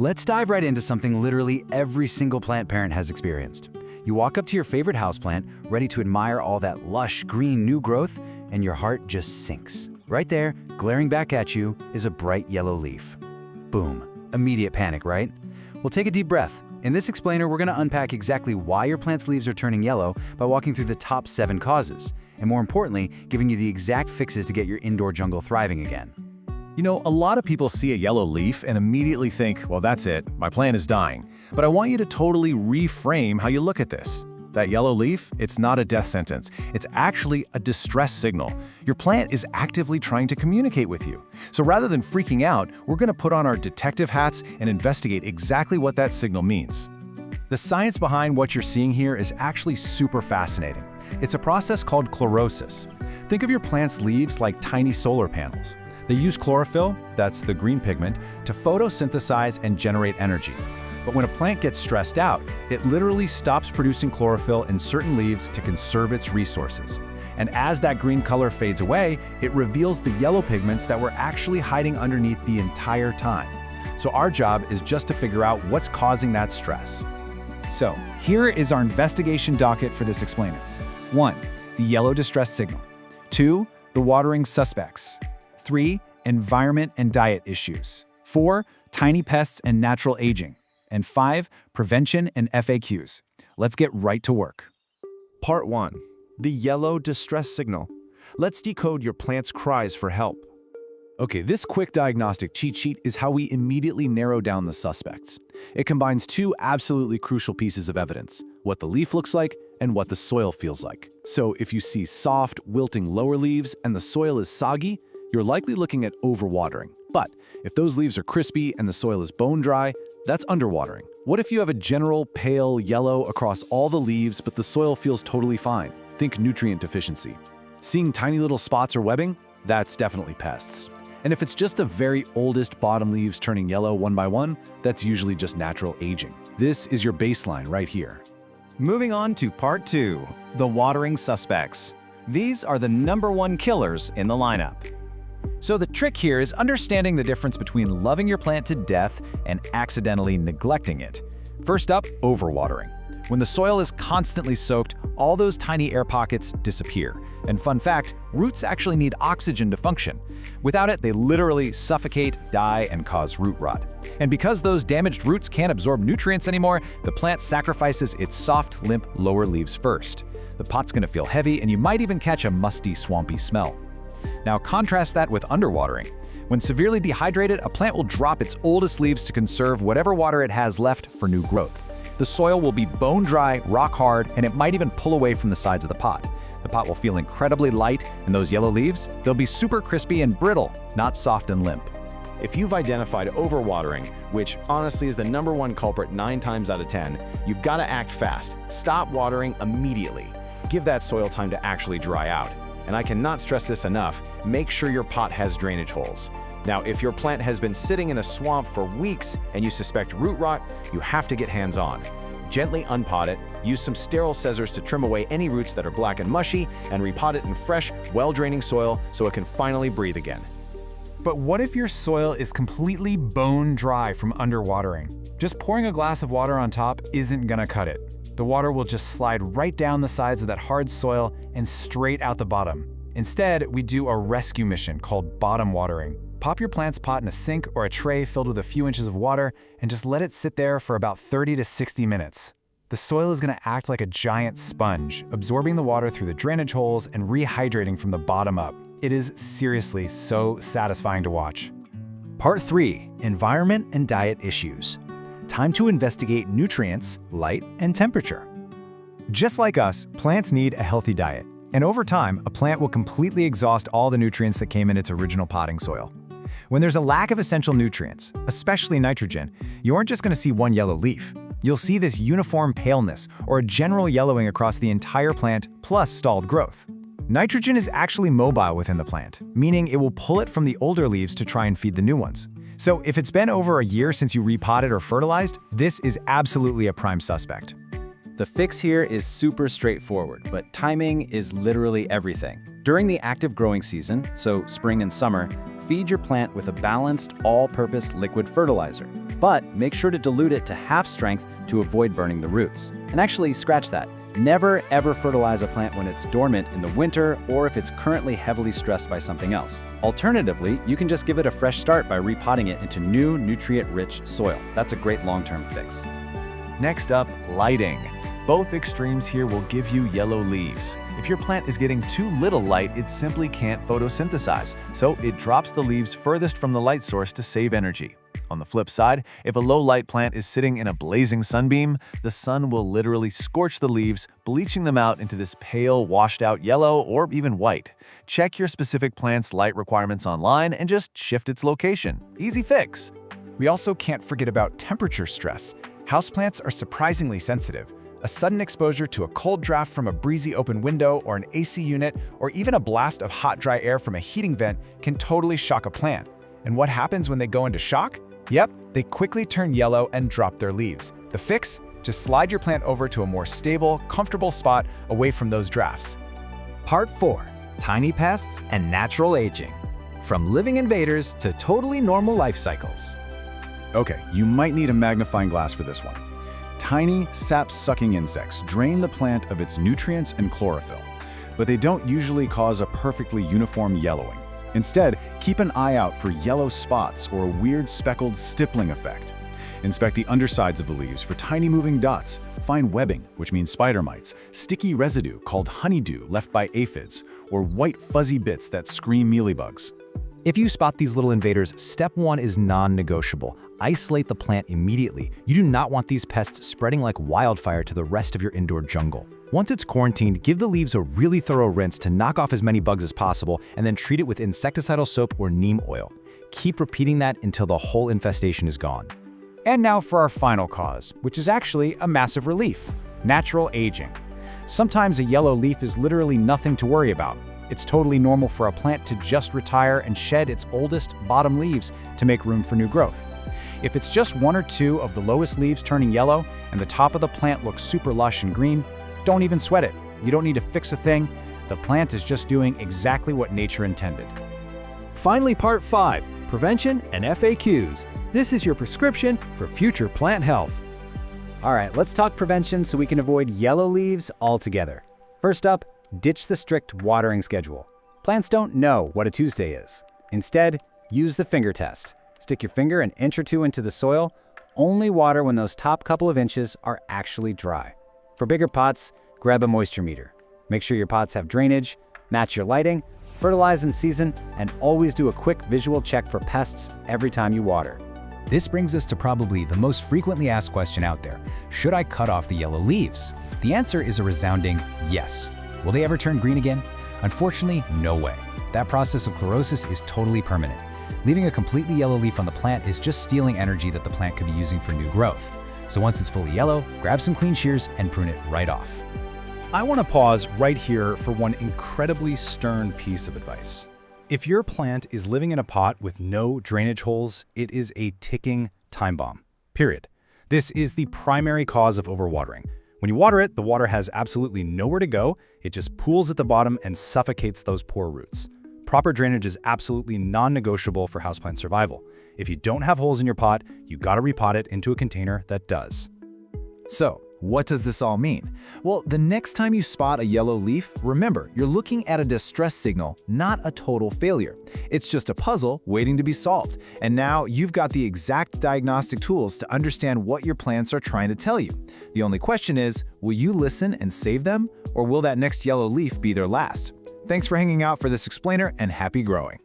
Let's dive right into something literally every single plant parent has experienced. You walk up to your favorite houseplant, ready to admire all that lush, green new growth, and your heart just sinks. Right there, glaring back at you, is a bright yellow leaf. Boom. Immediate panic, right? Well, take a deep breath. In this explainer, we're going to unpack exactly why your plant's leaves are turning yellow by walking through the top 7 causes, and more importantly, giving you the exact fixes to get your indoor jungle thriving again. You know, a lot of people see a yellow leaf and immediately think, well, that's it, my plant is dying. But I want you to totally reframe how you look at this. That yellow leaf, it's not a death sentence. It's actually a distress signal. Your plant is actively trying to communicate with you. So rather than freaking out, we're going to put on our detective hats and investigate exactly what that signal means. The science behind what you're seeing here is actually super fascinating. It's a process called chlorosis. Think of your plant's leaves like tiny solar panels. They use chlorophyll, that's the green pigment, to photosynthesize and generate energy. But when a plant gets stressed out, it literally stops producing chlorophyll in certain leaves to conserve its resources. And as that green color fades away, it reveals the yellow pigments that were actually hiding underneath the entire time. So our job is just to figure out what's causing that stress. So, here is our investigation docket for this explainer. 1. The yellow distress signal. 2. The watering suspects. 3. Environment and diet issues. 4. Tiny pests and natural aging. And 5. Prevention and FAQs. Let's get right to work. Part 1. The yellow distress signal. Let's decode your plant's cries for help. Okay, this quick diagnostic cheat sheet is how we immediately narrow down the suspects. It combines 2 absolutely crucial pieces of evidence, what the leaf looks like and what the soil feels like. So if you see soft, wilting lower leaves and the soil is soggy, you're likely looking at overwatering. But if those leaves are crispy and the soil is bone dry, that's underwatering. What if you have a general pale yellow across all the leaves but the soil feels totally fine? Think nutrient deficiency. Seeing tiny little spots or webbing? That's definitely pests. And if it's just the very oldest bottom leaves turning yellow one by one, that's usually just natural aging. This is your baseline right here. Moving on to part 2, the watering suspects. These are the #1 killers in the lineup. So the trick here is understanding the difference between loving your plant to death and accidentally neglecting it. First up, overwatering. When the soil is constantly soaked, all those tiny air pockets disappear. And fun fact, roots actually need oxygen to function. Without it, they literally suffocate, die, and cause root rot. And because those damaged roots can't absorb nutrients anymore, the plant sacrifices its soft, limp lower leaves first. The pot's gonna feel heavy, and you might even catch a musty, swampy smell. Now contrast that with underwatering. When severely dehydrated, a plant will drop its oldest leaves to conserve whatever water it has left for new growth. The soil will be bone dry, rock hard, and it might even pull away from the sides of the pot. The pot will feel incredibly light, and those yellow leaves, they'll be super crispy and brittle, not soft and limp. If you've identified overwatering, which honestly is the #1 culprit 9 times out of 10, you've got to act fast. Stop watering immediately. Give that soil time to actually dry out. And I cannot stress this enough, make sure your pot has drainage holes. Now, if your plant has been sitting in a swamp for weeks and you suspect root rot, you have to get hands-on. Gently unpot it, use some sterile scissors to trim away any roots that are black and mushy, and repot it in fresh, well-draining soil so it can finally breathe again. But what if your soil is completely bone dry from underwatering? Just pouring a glass of water on top isn't gonna cut it. The water will just slide right down the sides of that hard soil and straight out the bottom. Instead, we do a rescue mission called bottom watering. Pop your plant's pot in a sink or a tray filled with a few inches of water and just let it sit there for about 30 to 60 minutes. The soil is going to act like a giant sponge, absorbing the water through the drainage holes and rehydrating from the bottom up. It is seriously so satisfying to watch. Part 3, environment and diet issues. Time to investigate nutrients, light, and temperature. Just like us, plants need a healthy diet. And over time, a plant will completely exhaust all the nutrients that came in its original potting soil. When there's a lack of essential nutrients, especially nitrogen, you aren't just going to see one yellow leaf. You'll see this uniform paleness or a general yellowing across the entire plant, plus stalled growth. Nitrogen is actually mobile within the plant, meaning it will pull it from the older leaves to try and feed the new ones. So if it's been over a year since you repotted or fertilized, this is absolutely a prime suspect. The fix here is super straightforward, but timing is literally everything. During the active growing season, so spring and summer, feed your plant with a balanced, all-purpose liquid fertilizer. but make sure to dilute it to half strength to avoid burning the roots. And actually, scratch that. Never ever fertilize a plant when it's dormant in the winter or if it's currently heavily stressed by something else. Alternatively, you can just give it a fresh start by repotting it into new, nutrient-rich soil. That's a great long-term fix. Next up, lighting. Both extremes here will give you yellow leaves. If your plant is getting too little light, it simply can't photosynthesize, so it drops the leaves furthest from the light source to save energy. On the flip side, if a low-light plant is sitting in a blazing sunbeam, the sun will literally scorch the leaves, bleaching them out into this pale, washed-out yellow or even white. Check your specific plant's light requirements online and just shift its location. Easy fix. We also can't forget about temperature stress. Houseplants are surprisingly sensitive. A sudden exposure to a cold draft from a breezy open window or an AC unit, or even a blast of hot, dry air from a heating vent can totally shock a plant. And what happens when they go into shock? Yep, they quickly turn yellow and drop their leaves. The fix? Just slide your plant over to a more stable, comfortable spot away from those drafts. Part 4. Tiny pests and natural aging. From living invaders to totally normal life cycles. Okay, you might need a magnifying glass for this one. Tiny, sap-sucking insects drain the plant of its nutrients and chlorophyll, but they don't usually cause a perfectly uniform yellowing. Instead, keep an eye out for yellow spots or a weird speckled stippling effect. Inspect the undersides of the leaves for tiny moving dots, fine webbing, which means spider mites, sticky residue called honeydew left by aphids, or white fuzzy bits that scream mealybugs. If you spot these little invaders, step 1 is non-negotiable. Isolate the plant immediately. You do not want these pests spreading like wildfire to the rest of your indoor jungle. Once it's quarantined, give the leaves a really thorough rinse to knock off as many bugs as possible, and then treat it with insecticidal soap or neem oil. Keep repeating that until the whole infestation is gone. And now for our final cause, which is actually a massive relief: natural aging. Sometimes a yellow leaf is literally nothing to worry about. It's totally normal for a plant to just retire and shed its oldest bottom leaves to make room for new growth. If it's just 1 or 2 of the lowest leaves turning yellow and the top of the plant looks super lush and green, don't even sweat it. You don't need to fix a thing. The plant is just doing exactly what nature intended. Finally, Part 5, Prevention and FAQs. This is your prescription for future plant health. All right, let's talk prevention so we can avoid yellow leaves altogether. First up, ditch the strict watering schedule. Plants don't know what a Tuesday is. Instead, use the finger test. Stick your finger an inch or 2 into the soil. Only water when those top couple of inches are actually dry. For bigger pots, grab a moisture meter. Make sure your pots have drainage, match your lighting, fertilize in season, and always do a quick visual check for pests every time you water. This brings us to probably the most frequently asked question out there. Should I cut off the yellow leaves? The answer is a resounding yes. Will they ever turn green again? Unfortunately, no way. That process of chlorosis is totally permanent. Leaving a completely yellow leaf on the plant is just stealing energy that the plant could be using for new growth. So once it's fully yellow, grab some clean shears and prune it right off. I want to pause right here for one incredibly stern piece of advice. If your plant is living in a pot with no drainage holes, it is a ticking time bomb. Period. This is the primary cause of overwatering. When you water it, the water has absolutely nowhere to go. It just pools at the bottom and suffocates those poor roots. Proper drainage is absolutely non-negotiable for houseplant survival. If you don't have holes in your pot, you gotta repot it into a container that does. So, what does this all mean? Well, the next time you spot a yellow leaf, remember, you're looking at a distress signal, not a total failure. It's just a puzzle waiting to be solved. And now you've got the exact diagnostic tools to understand what your plants are trying to tell you. The only question is, will you listen and save them, or will that next yellow leaf be their last? Thanks for hanging out for this explainer, and happy growing.